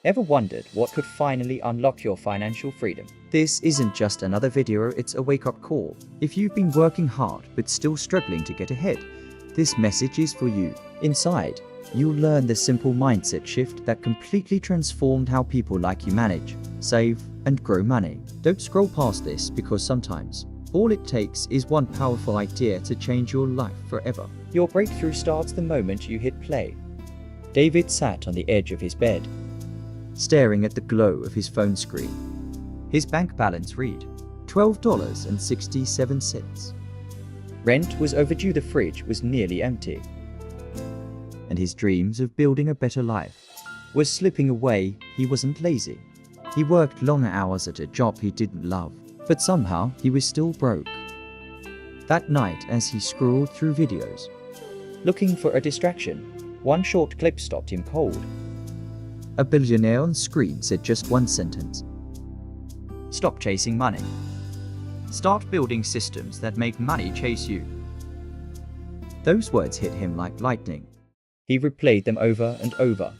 Ever wondered what could finally unlock your financial freedom? This isn't just another video, it's a wake-up call. If you've been working hard but still struggling to get ahead, this message is for you. Inside, you'll learn the simple mindset shift that completely transformed how people like you manage, save, and grow money. Don't scroll past this, because sometimes all it takes is one powerful idea to change your life forever. Your breakthrough starts the moment you hit play. David sat on the edge of his bed, staring at the glow of his phone screen. His bank balance read $12.67. Rent was overdue, the fridge was nearly empty, and his dreams of building a better life were slipping away. He wasn't lazy. He worked longer hours at a job he didn't love, but somehow he was still broke. That night, as he scrolled through videos, looking for a distraction, one short clip stopped him cold. A billionaire on screen said just one sentence: "Stop chasing money. Start building systems that make money chase you." Those words hit him like lightning. He replayed them over and over,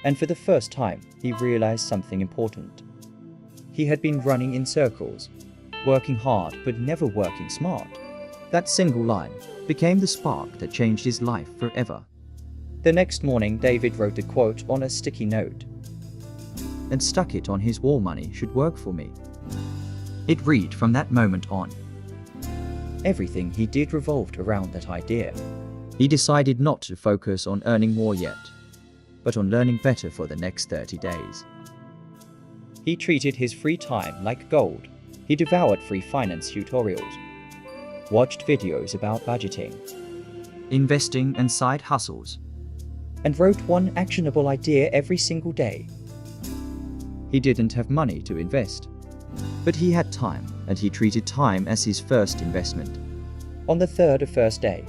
and for the first time, he realized something important. He had been running in circles, working hard but never working smart. That single line became the spark that changed his life forever. The next morning, David wrote the quote on a sticky note and stuck it on his wall: "Money should work for me." It read from that moment on. Everything he did revolved around that idea. He decided not to focus on earning more yet, but on learning better for the next 30 days. He treated his free time like gold. He devoured free finance tutorials, watched videos about budgeting, investing, and side hustles, and wrote one actionable idea every single day. He didn't have money to invest, but he had time, and he treated time as his first investment. On the first day,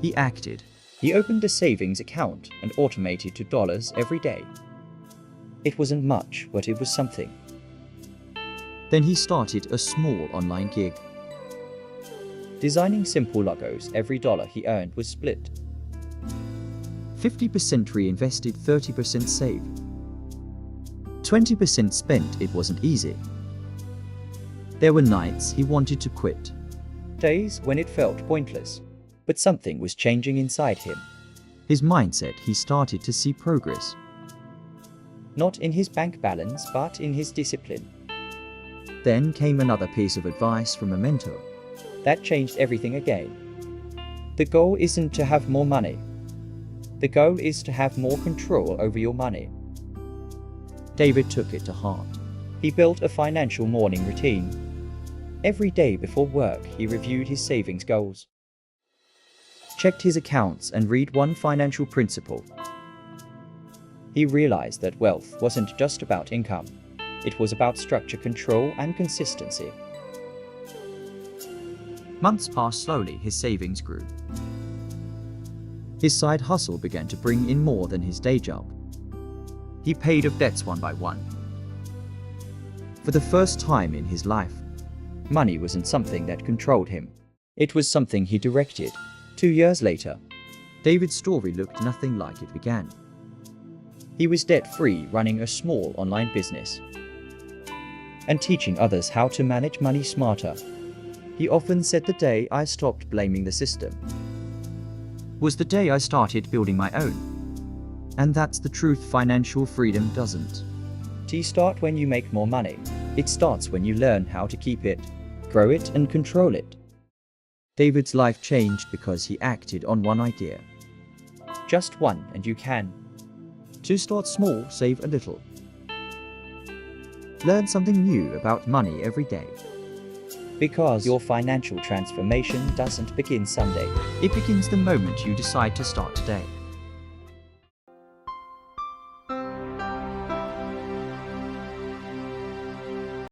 he acted. He opened a savings account and automated $2 every day. It wasn't much, but it was something. Then he started a small online gig. Designing simple logos, every dollar he earned was split. 50% reinvested, 30% saved. 20% spent. It wasn't easy. There were nights he wanted to quit, days when it felt pointless, but something was changing inside him. His mindset. He started to see progress. Not in his bank balance, but in his discipline. Then came another piece of advice from a mentor that changed everything again. The goal isn't to have more money. The goal is to have more control over your money. David took it to heart. He built a financial morning routine. Every day before work, he reviewed his savings goals, checked his accounts, and read one financial principle. He realized that wealth wasn't just about income. It was about structure, control, and consistency. Months passed slowly. His savings grew. His side hustle began to bring in more than his day job. He paid off debts one by one. For the first time in his life, money wasn't something that controlled him. It was something he directed. 2 years later, David's story looked nothing like it began. He was debt-free, running a small online business and teaching others how to manage money smarter. He often said, "The day I stopped blaming the system was the day I started building my own." And that's the truth. Financial freedom doesn't start when you make more money. It starts when you learn how to keep it, grow it, and control it. David's life changed because he acted on one idea. Just one, and you can. To start small, save a little. Learn something new about money every day. Because your financial transformation doesn't begin someday. It begins the moment you decide to start today.